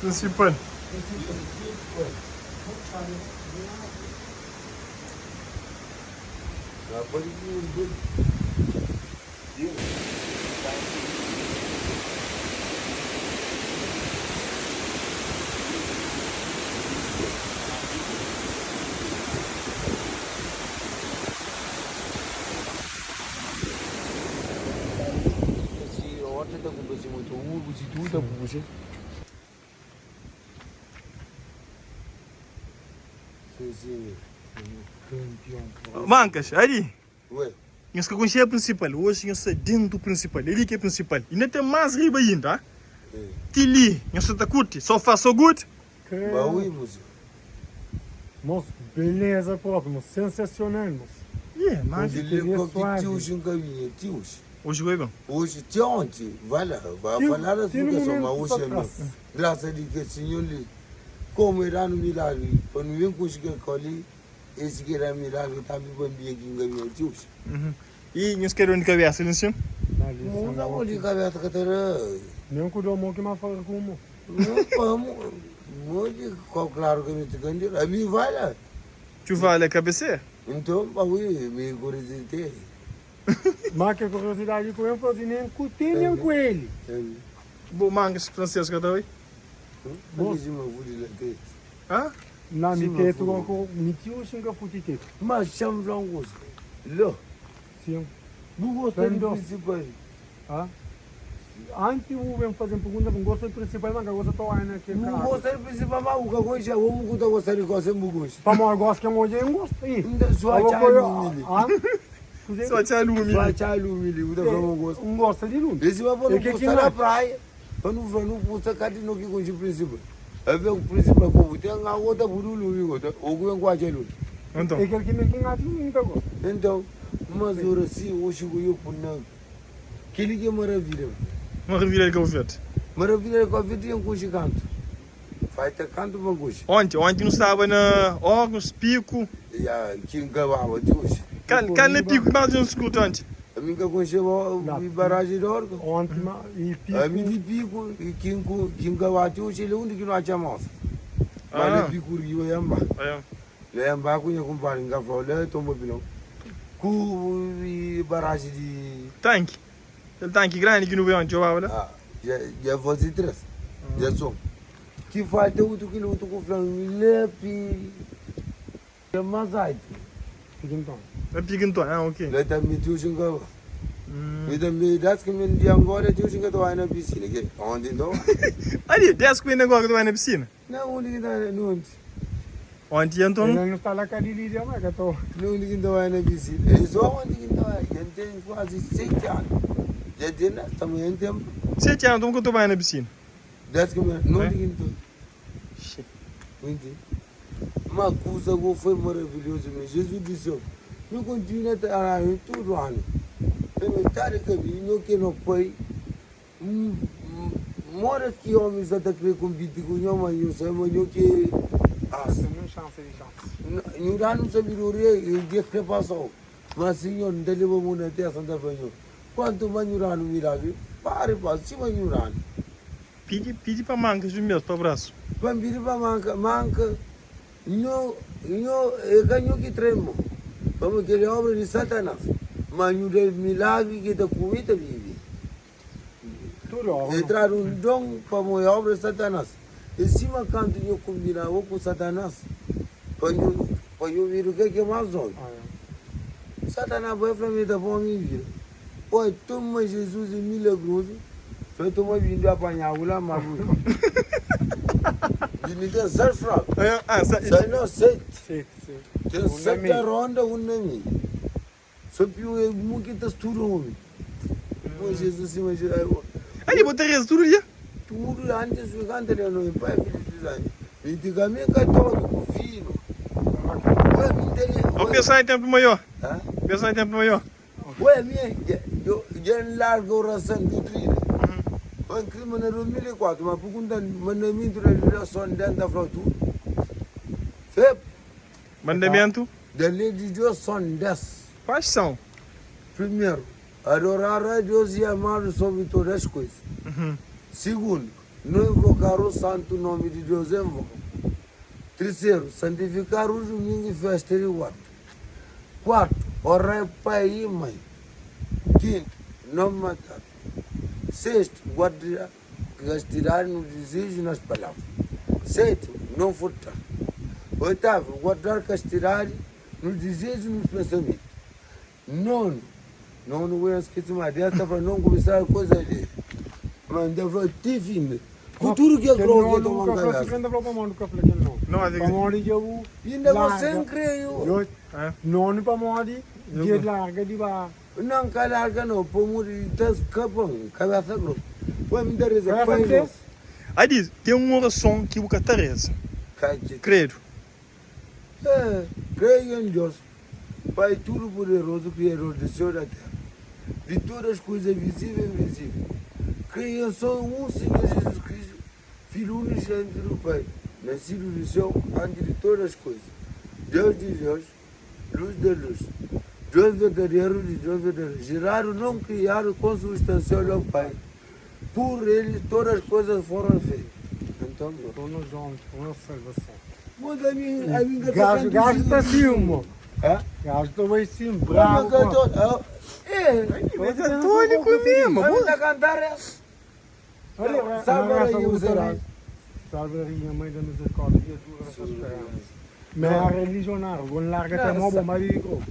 Principal. Mancas, ali. Ué, Nós que conhecemos principal, hoje nós estamos dentro do principal, ele que é principal. E ainda tem mais riba ainda, Tili, nós está curte, só faz so good. baú, moço. Moço, beleza própria, moço. Sensacional, moço. Yeah, mas Ele levou que tios um caminho, tios. hoje vai bom. Hoje, tio ontem, vai lá, vai falar a Tio, sua no hoje é momento, meu. Graças a Deus que o Senhor lhe, como era no milagre, quando vem com os que colhe, esse que era milagre, está me bambia aqui em caminho, tios. E nós queremos de cabeça, não sim? Não dá uma de cabeça que terá. Nem que o domo que me fala como. Não vamos, muito claro que me te candidato. A mim vai lá. Tu vai a cabeça? Então, baú, me curiosidade. Mas que curiosidade com ele, falou assim, nem com tem nem com ele. Bom, mangas francês que está aí? Mas uma vulha de Ah? Na Sim, mi teto, mas com mi tio, xinga futi teto. Mas chama lá um gosto. Lô, Sim. não gostei do Vendou. principal. Ah? Antes o vem fazer pergunta, não gosta do principal, mas gosta do ainda que Não gostei do principal, mas o que acontece é o que eu gostei de coisa, eu gosto. Para maior gosto que é um dia, eu gosto. Aí. Ainda só a chave Ah? Só te alume. Só a chave eu não gosto. Um gosta de lume. Esse vai para não E que gostar que da praia. Para não gostar, cadê no que conhece o principal? É ver o principal, como tem uma outra por um lume, ou que vem com a chave. Então, É aquele que me quer então gosta. Então, mas eu assim, hoje eu por não. Aquele que é maravilha. uma revira que eu fiz. Maravilha que eu vi tem um coxo canto. Vai ter canto para coxo. Ontem não estava na órgãos, pico. E a quem gravava de hoje. Qual é pico que mais não escuta ontem? A mim que conheceu a barragem de órgão. Ontem, e A mim pico. de pico, e quem gravava de hoje, ele é o único que não há chamado. Mas ele pico e o Yamba. Le Yamba com o compadre em Gafra, ele tomou pilão. Com barragem de. Tanque. Aquele tanque grande que não veio ontem, eu vou lá. Ah, já fazia três. Já sou. Que falta outro quilômetro com o frango, lepe. É mais alto. Fica então. É pico então, ok. Ele também tinha um gava. E também, das que me diam agora, tinha um gava na piscina. Onde então? Ali, 10 que agora que tu vai na piscina. Não, onde que está no Ontem então. Ele não está lá com a Lídia, mas que eu estou. Não, onde que está na piscina. É só onde que está. Já tem quase 7 anos. Já tem, também tem tempo. 7 anos, então que tu vai na piscina. Das que me, não onde que está. Uma coisa que foi maravilhosa, mas Jesus disse, não continua a estar tudo ano. Eu estar aqui, que não foi. Mora que homens até que competir com o homem, eu sei, mas eu que. Ah, Não chance de chance. não não sabia o dia que passou. Mas senhor, não tem levou uma terça da manhã. Quanto manhã no milagre? Pare, se manhã. Pedi para mangas do meu, para o braço. Bambiri para manca. Não, eu ganho que tremo. Vamos querer obra de Satanás. Mas não tem milagre que da comida vive. Tudo, ó. Entrar dom para a obra de Satanás. Em cima, quando eu combinar com Satanás, para eu vir o que é mais olho. Satanás vai para mim da bom me vir. Oi, toma Jesus e milagroso. Foi tomar vindo apanhar o lá, mas. Ele tem 7 francos. Sai não 7. Sim. Tem 7 ronda, um nome. Só que eu muito que tudo homem. Pois Jesus se imagina. Aí, botei resto tudo dia. Tudo antes do canto ele não é pai filho. E de caminho católico, filho. O pensar em tempo maior. Hã? Pensar em tempo maior. Ué, minha, eu largo o ração do trilho. Um crime na 2004, mas por conta de mandamento da legislação dentro da fraude. Fep, Mandamento. da lei de Deus são 10. Quais são? Primeiro, adorar a Deus e amar sobre todas as coisas. Uhum. Segundo, não invocar o santo nome de Deus em vão. Terceiro, santificar o domingo e festa e guarda. Quarto, orar pai e mãe. Quinto, não matar. Sexto, gastar no desejo e nas palavras. Sétimo, não furtar. Oitavo, guardar castidade no desejo e nos pensamentos. Nono, não vou esquecer mais desta para não começar a coisa de... Mas deve ter fim. Cultura que é grande, que nunca foi assim, ainda falou para mão do café que não. Não, a Para mão de eu. Ainda você creio. É. Não para mão de larga de ba. Não, caraca, não. Por muito, das capão, cabeça grossa. Vai me dar essa Cabeça coisa. grossa? Aí diz, tem uma oração que o Catareza. Credo. Creio em Deus, Pai tudo poderoso, Criador do céu e da terra, de todas as coisas visíveis e invisíveis. Creio só em um Senhor Jesus Cristo, Filho unigênito do Pai, nascido do céu antes de todas as coisas. Deus de Deus, luz de luz, Deus verdadeiro de Deus verdadeiro, gerado, não criado, consubstancial ao Pai. Por Ele todas as coisas foram feitas. Então, Estou nos homens, com uma observação. manda a mim Gajo está cima. É? Gajo está bem cima. Bravo. Bravo. Mas é tônico mesmo. Vamos a cantar. Olha, Salve aí o Zerado. Salve aí a mãe da misericórdia. E a tua graça esperança. Mas a religionário, vou largar até mó bomba de grupo.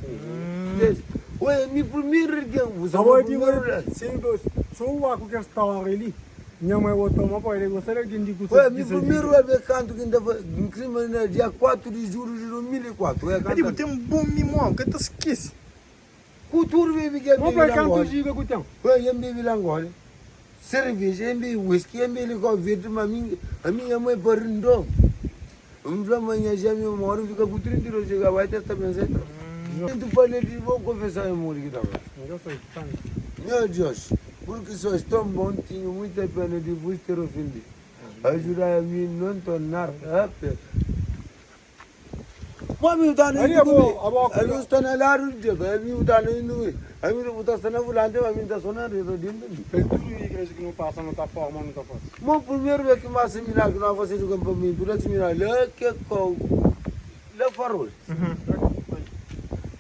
Ué, me primeiro dia, você Só vai vou dizer, só o água que está ali. Minha mãe botou uma para ele, gostaria de indicar Ué, me primeiro é ver canto que ainda em crime no dia 4 de julho de 2004. Ué, Aí digo, tem um bom mimão, que tu esquece. cultura vive que é Vamos para canto giga que tem. Ué, eu bebi langole. Cerveja, eu bebi whisky, eu bebi licor verde, mas a minha mãe parindou. Amanhã já meu moro fica com 30 euros, chega vai ter esta mensagem. Tu falei de vou confessar meu moro que estava. Eu sei, tá. Meu Deus, porque sou tão bom, tenho muita pena de vos ter ofendido. Ajudai a mim não tornar a pecar. Mami utana a luz está na lar de a mim utana indo a mim utana na volante a mim está sonando eu dindo. Tem tudo igreja que não passa, não está forma, não está fácil. Mo primeiro é que mais milagre não vai ser do campamento, lá se milagre que com lá farol.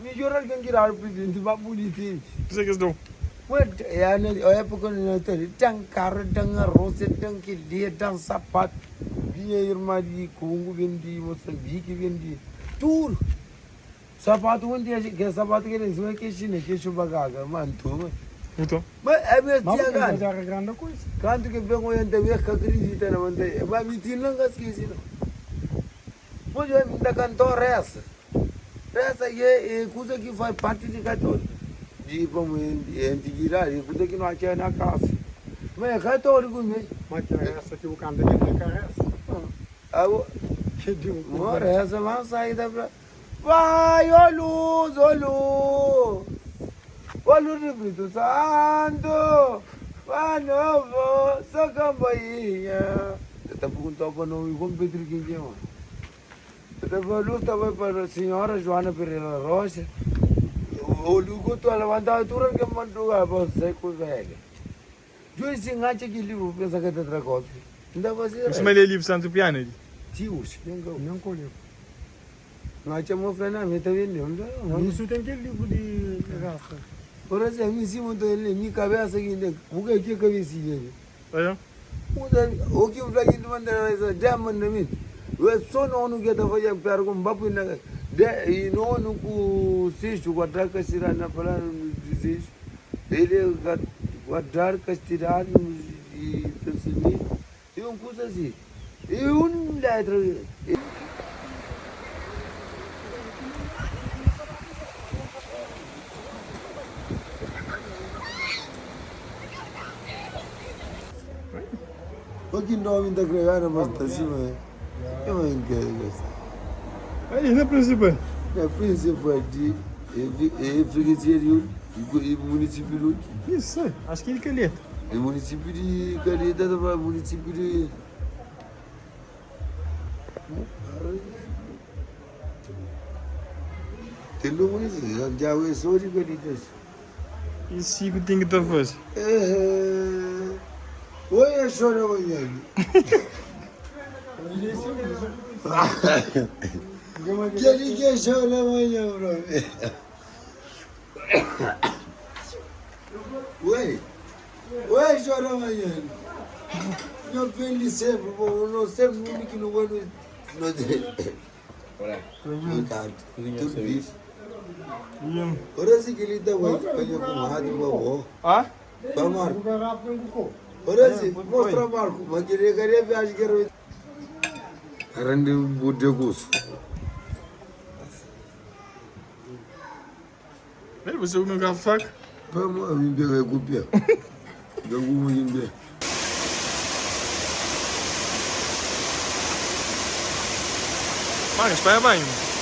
Me jorar que girar presidente ba bonito. Você que estou. Ué, é na época não tem tão carro, tão arroz, tão que dia, tão sapato. Vinha irmã de Congo, vendi Moçambique, vendi tudo. Sapato onde é que sapato que eles vão que chine, que chuva gaga, manto. Então. Mas é mesmo Mas dia é a grande coisa. Quando que pegou a gente ver que acredita na manteiga, mas me tinha não esqueci não. Mas eu ainda cantor essa. Essa é coisa que faz parte de católico. De como antiguidade, coisa que não tinha na casa. Mas é católico mesmo. Mas que é essa que o canto aqui tem carência? Que deu. Mora essa, vamos sair da praia. Vai, ó luz, ó luz. Ó luz do Espírito Santo. Vai novo, só campainha. Eu estava perguntando para não ir com Pedro Quinquinha, mano. Eu estava para a senhora Joana Pereira Rocha. O Lugo tu levantava tudo que mandou a você com velho. Eu disse que livro pensa que é tragote. Ainda vai ser. Isso me lê livro Santo Piano. Tios, Não colheu. nós chamamos Fernando, está vendo? Isso tem aquele livro de raça. Por exemplo, em cima dele, minha cabeça aqui, o que é que cabeça dele? Aí, O que o que ele manda é já manda mim. Eu só não que está fazendo pergunta, babu na e não com sexto guardar castidade na palavra no desejo. Ele guardar castidade e pensamento. E coisa assim. E letra. O que nome da criança mas está cima? Eu não quero isso. aí, na principal. A principal de freguesia e município de Isso, acho que ele que lê. e município de Caleta, município de Te lumezi, já o esori pe lites. Isi ku tingi ta fos. Oi, chora amanhã. Que ele quer chorar amanhã, bro. Oi, chora amanhã. Meu filho sempre, não sempre o único no ano. Não tem. Coitado, tudo isso. Yum. Ora se que ele está com o rádio, vovó. Ah? Vai, Marco. Lugar rápido em Bucô. Ora se, mostra Marco, mas queria viagem que era. Arande Budegos. Hey, você ook nog aan vak? Vamos a mim pegar a copia. Eu vou me ver. Marcos, vai abaixo.